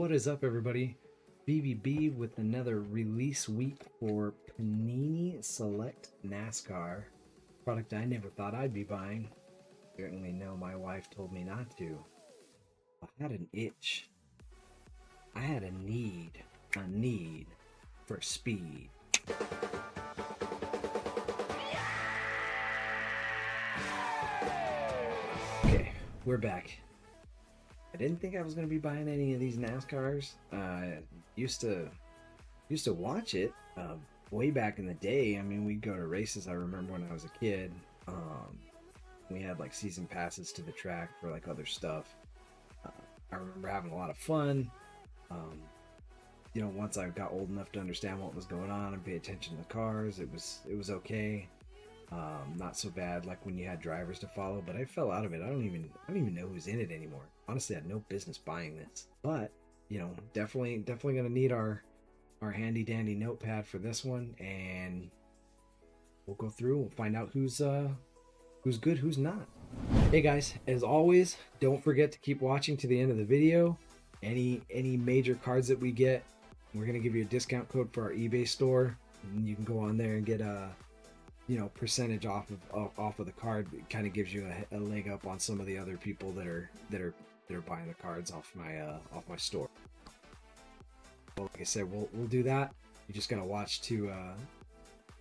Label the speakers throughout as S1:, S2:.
S1: What is up, everybody? BeavieBeav with another release week for Panini Select Nascar. Product I never thought I'd be buying. Certainly no, my wife told me not to. I had an itch. I had a need for speed. Okay, we're back. I didn't think I was going to be buying any of these NASCARs. Used to watch it way back in the day. I mean, we'd go to races. I remember when I was a kid. We had like season passes to the track for like other stuff. I remember having a lot of fun. Once I got old enough to understand what was going on and pay attention to the cars, it was okay. Not so bad like when you had drivers to follow, but I fell out of it. I don't even know who's in it anymore. Honestly, I had no business buying this, but definitely gonna need our handy dandy notepad for this one, and we'll go through. We'll find out who's good, who's not. Hey guys, as always, don't forget to keep watching to the end of the video. Any major cards that we get, we're gonna give you a discount code for our eBay store, and you can go on there and get a percentage off of the card. It kind of gives you a leg up on some of the other people that are buying the cards off my store. Well, like I said, we'll do that. You're just gonna watch to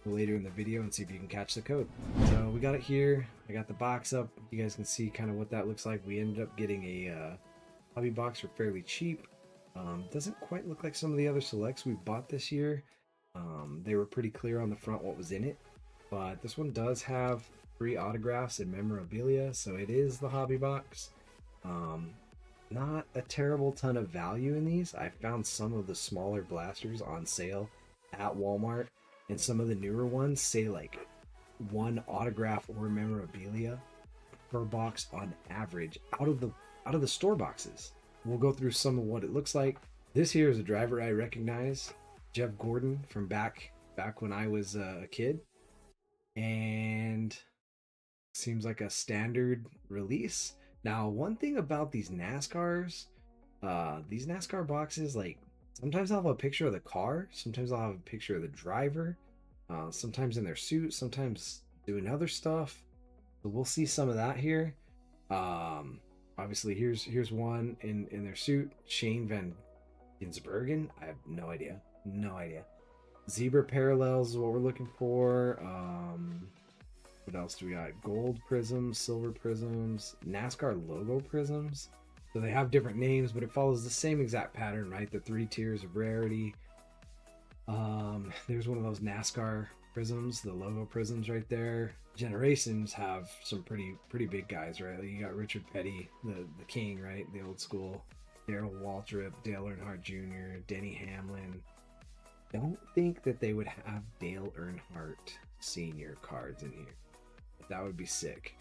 S1: later in the video and see if you can catch the code. So we got it here. I got the box up. You guys can see kind of what that looks like. We ended up getting a hobby box for fairly cheap. Doesn't quite look like some of the other selects we bought this year. They were pretty clear on the front what was in it. But this one does have 3 autographs and memorabilia, so it is the hobby box. Not a terrible ton of value in these. I found some of the smaller blasters on sale at Walmart, and some of the newer ones say like 1 autograph or memorabilia per box on average out of the store boxes. We'll go through some of what it looks like. This here is a driver I recognize, Jeff Gordon, from back when I was a kid. And seems like a standard release. Now, one thing about these NASCAR boxes, like sometimes I'll have a picture of the car, sometimes I'll have a picture of the driver, sometimes in their suit, sometimes doing other stuff. So we'll see some of that here. Obviously, here's one in their suit, Shane Van Gisbergen. I have no idea. Zebra parallels is what we're looking for. What else do we got? Gold prisms, silver prisms, NASCAR logo prisms. So they have different names, but it follows the same exact pattern, right? The 3 tiers of rarity. There's one of those NASCAR prisms, the logo prisms right there. Generations have some pretty big guys, right? Like you got Richard Petty, the king, right? The old school. Darrell Waltrip, Dale Earnhardt Jr., Denny Hamlin. Don't think that they would have Dale Earnhardt Sr. cards in here. But that would be sick.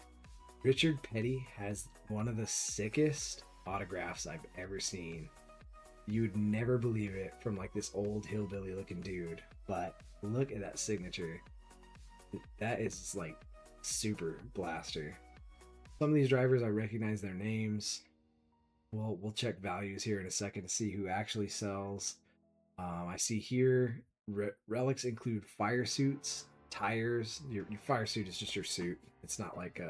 S1: Richard Petty has one of the sickest autographs I've ever seen. You'd never believe it from like this old hillbilly looking dude. But look at that signature. That is like super blaster. Some of these drivers, I recognize their names. We'll check values here in a second to see who actually sells. I see here relics include fire suits, tires. Your fire suit is just your suit. It's not like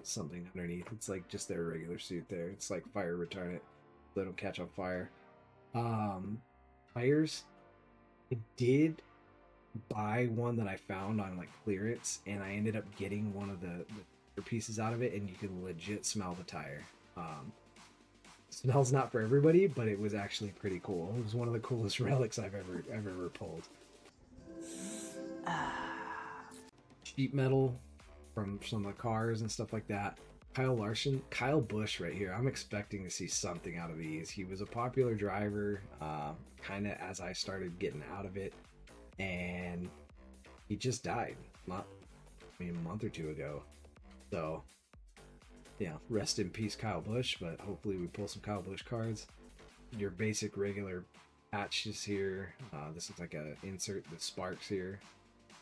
S1: something underneath. It's like just their regular suit there. It's like fire retardant, so they don't catch on fire. Tires. I did buy one that I found on like clearance, and I ended up getting one of the pieces out of it, and you can legit smell the tire. Smells not for everybody, but it was actually pretty cool. It was one of the coolest relics I've ever pulled. Sheet metal from some of the cars and stuff like that. Kyle Busch right here. I'm expecting to see something out of these. He was a popular driver kind of as I started getting out of it, and he just died a month or 2 ago. So yeah, rest in peace, Kyle Busch, but hopefully we pull some Kyle Busch cards. Your basic regular patches here. This looks like a insert that sparks here.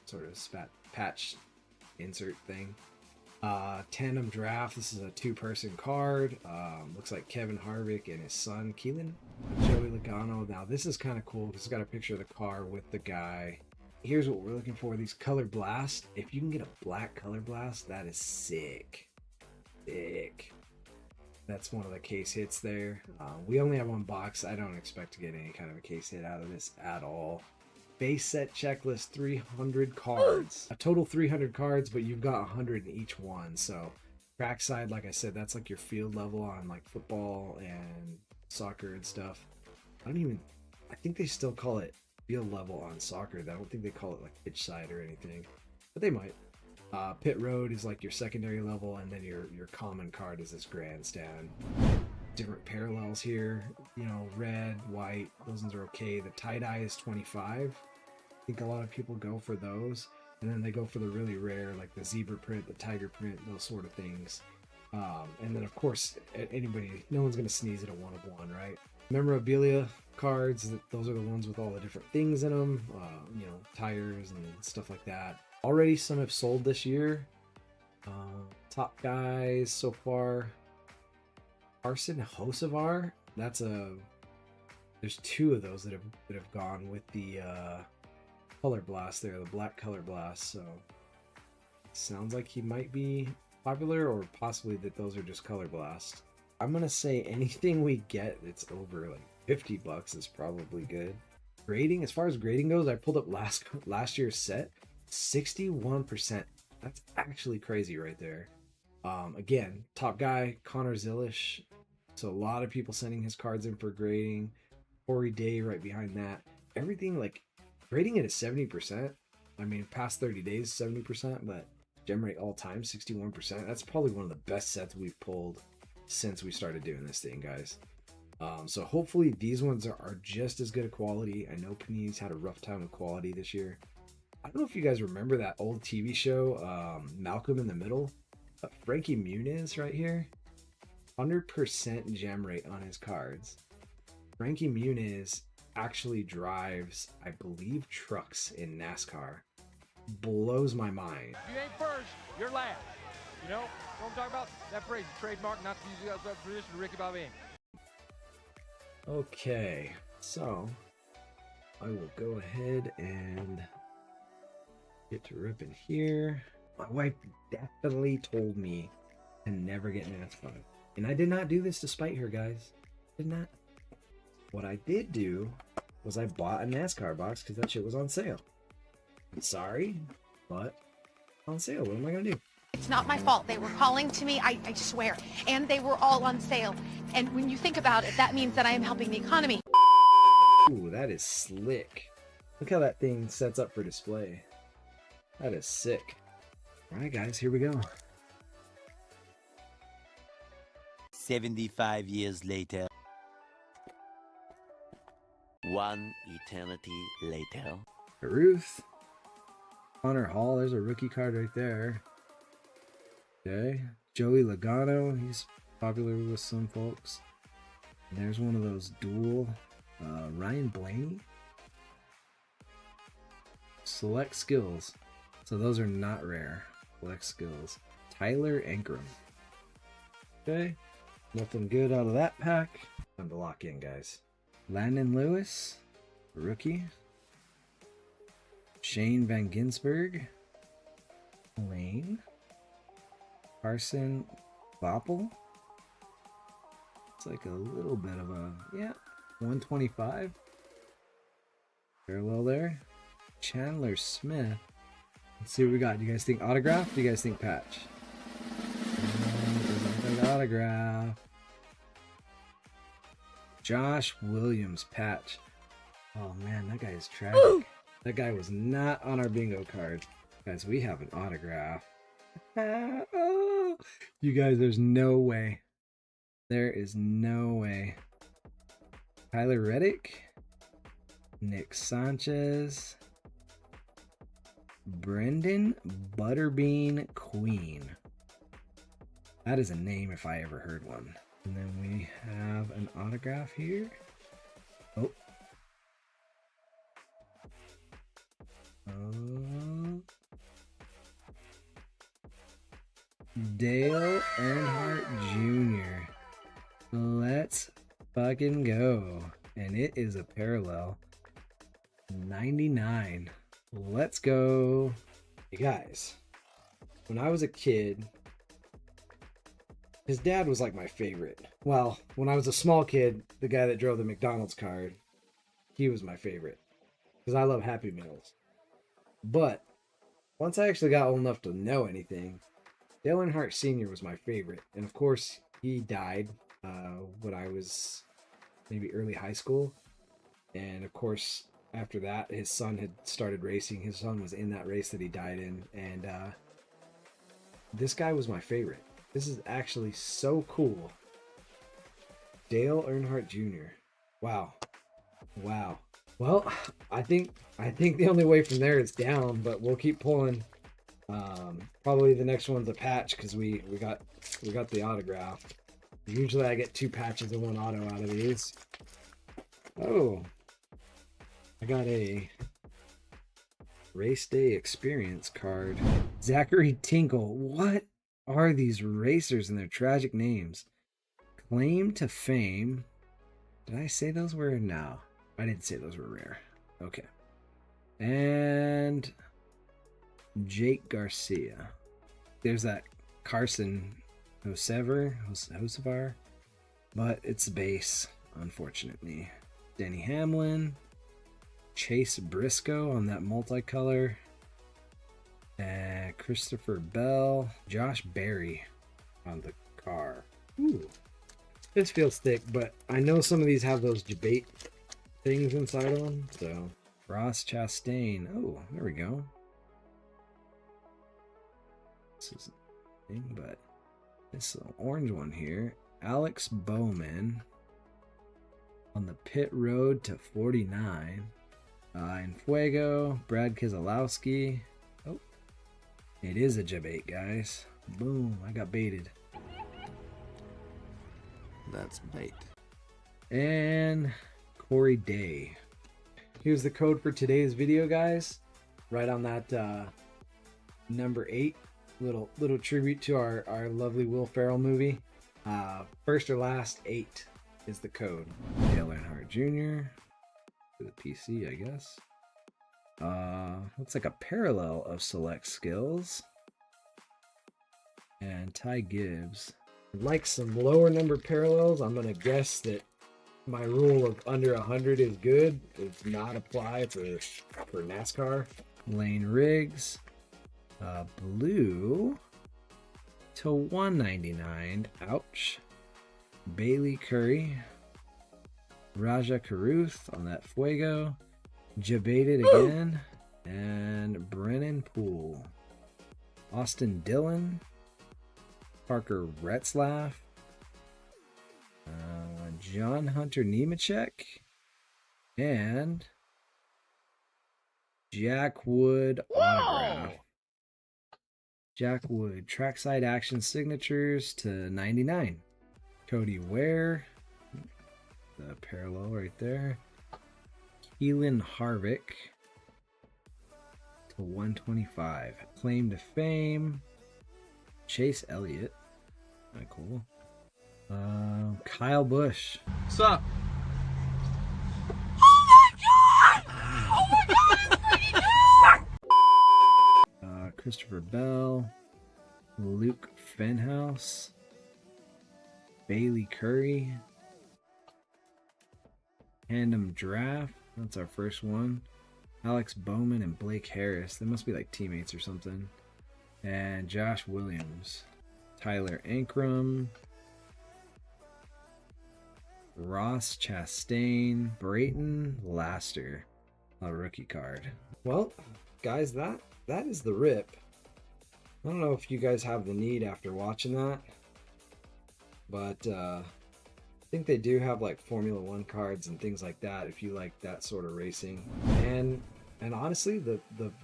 S1: Sort of patch insert thing. Tandem draft. This is a 2-person card. Looks like Kevin Harvick and his son, Keelan. Joey Logano. Now this is kind of cool because it's got a picture of the car with the guy. Here's what we're looking for: these color blast. If you can get a black color blast, that is sick. Sick. That's one of the case hits there. We only have one box. I don't expect to get any kind of a case hit out of this at all. Base set checklist, 300 cards. A total 300 cards, but you've got 100 in each one. So trackside, like I said, that's like your field level on like football and soccer and stuff. I think they still call it field level on soccer. I don't think they call it like pitch side or anything, but they might. Pit road is like your secondary level, and then your common card is this grandstand. Different parallels here, you know, red, white, those ones are okay. The tie-dye is 25. I think a lot of people go for those, and then they go for the really rare, like the zebra print, the tiger print, those sort of things. And then of course, no one's gonna sneeze at a 1/1, right? Memorabilia cards, those are the ones with all the different things in them, you know, tires and stuff like that. Already some have sold this year. Top guys so far: Carson Hocevar. There's two of those that have gone with the color blast there, the black color blast. So sounds like he might be popular, or possibly that those are just color blast. I'm gonna say anything we get that's over like $50 is probably good. Grading, as far as grading goes, I pulled up last year's set. 61%. That's actually crazy right there. Again, top guy Connor Zilish. So a lot of people sending his cards in for grading. Corey Day right behind that. Everything like grading it is 70%. I mean, past 30 days 70%, but gem rate all time 61%. That's probably one of the best sets we've pulled since we started doing this thing, guys. So hopefully these ones are just as good a quality. I know Panini's had a rough time with quality this year. I don't know if you guys remember that old TV show, Malcolm in the Middle. Frankie Muniz right here, 100% gem rate on his cards. Frankie Muniz actually drives, I believe, trucks in NASCAR. Blows my mind.
S2: If you ain't first, you're last. You know what I'm talking about? That phrase, trademark, not to use the tradition of Ricky Bobby.
S1: Okay, so I will go ahead and get to ripping here. My wife definitely told me to never get NASCAR, and I did not do this to spite her, guys. Did not. What I did do was I bought a NASCAR box because that shit was on sale. I'm sorry, but on sale. What am I gonna do?
S3: It's not my fault. They were calling to me, I swear, and they were all on sale. And when you think about it, that means that I am helping the economy.
S1: Ooh, that is slick. Look how that thing sets up for display. That is sick. All right, guys, here we go.
S4: 75 years later. One eternity later.
S1: Ruth. Connor Hall, there's a rookie card right there. Okay. Joey Logano, he's popular with some folks. And there's one of those dual. Ryan Blaney. Select skills. So those are not rare. Select skills. Tyler Ankrum. Okay. Nothing good out of that pack. Time to lock in, guys. Landon Lewis, rookie. Shane Van Ginsberg. Lane. Carson Boppel. It's like a little bit of a, 125. Parallel there. Chandler Smith. Let's see what we got. Do you guys think autograph? Do you guys think patch? Doesn't look like autograph. Josh Williams patch. Oh man, that guy is tragic. Ooh. That guy was not on our bingo card. Guys, we have an autograph. Oh, you guys, there's no way. There is no way. Tyler Reddick. Nick Sanchez. Brendan Butterbean Queen. That is a name if I ever heard one. And then we have an autograph here. Oh. Dale Earnhardt Jr. Let's fucking go. And it is a parallel 99. Let's go. You guys, when I was a kid, his dad was like my favorite. Well, when I was a small kid, the guy that drove the McDonald's card, he was my favorite. Because I love Happy Meals. But once I actually got old enough to know anything, Dale Earnhardt Sr. was my favorite. And of course, he died when I was maybe early high school. And of course, after that, his son had started racing. His son was in that race that he died in. And this guy was my favorite. This is actually so cool. Dale Earnhardt Jr. Wow. Wow. Well, I think the only way from there is down, but we'll keep pulling. Probably the next one's a patch because we got the autograph. Usually I get 2 patches and 1 auto out of these. Oh, I got a race day experience card. Zachary Tinkle. What are these racers and their tragic names? Claim to fame. Did I say those were? No, I didn't say those were rare. Okay. And Jake Garcia. There's that Carson Hocevar, but it's base, unfortunately. Denny Hamlin, Chase Briscoe on that multicolor, and Christopher Bell, Josh Berry on the car. Ooh, this feels thick, but I know some of these have those debate things inside of them. So Ross Chastain. Oh, there we go. This is a thing, but this orange one here. Alex Bowman on the pit road to 49. In Fuego, Brad Keselowski. Oh, it is a debate, guys. Boom, I got baited.
S4: That's bait.
S1: And Corey Day. Here's the code for today's video, guys. Right on that number 8. Little tribute to our lovely Will Ferrell movie. First or last 8 is the code. Dale Earnhardt Jr. for the PC, I guess. Looks like a parallel of select skills. And Ty Gibbs. Like some lower number parallels, I'm gonna guess that my rule of under 100 is good. Does not apply for NASCAR. Lane Riggs. Blue to 199. Ouch. Bailey Curry. Raja Caruth on that Fuego. Jebaited again. And Brennan Poole. Austin Dillon. Parker Retzlaff. John Hunter Nemechek. And Jack Wood autograph. Jack Wood, trackside action signatures to 99. Cody Ware, the parallel right there. Keelan Harvick to 125. Claim to fame. Chase Elliott, kind of cool. Kyle Busch.
S2: What's up?
S1: Christopher Bell, Luke Fenhouse, Bailey Curry, Tandem Draft, that's our first one. Alex Bowman and Blake Harris, they must be like teammates or something. And Josh Williams, Tyler Ankrum, Ross Chastain, Brayton Laster, a rookie card. Well, guys, that is the rip. I don't know if you guys have the need after watching that, but I think they do have like Formula One cards and things like that if you like that sort of racing. And honestly, the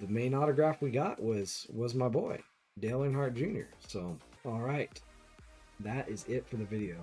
S1: main autograph we got was my boy, Dale Earnhardt Jr. So, all right, that is it for the video.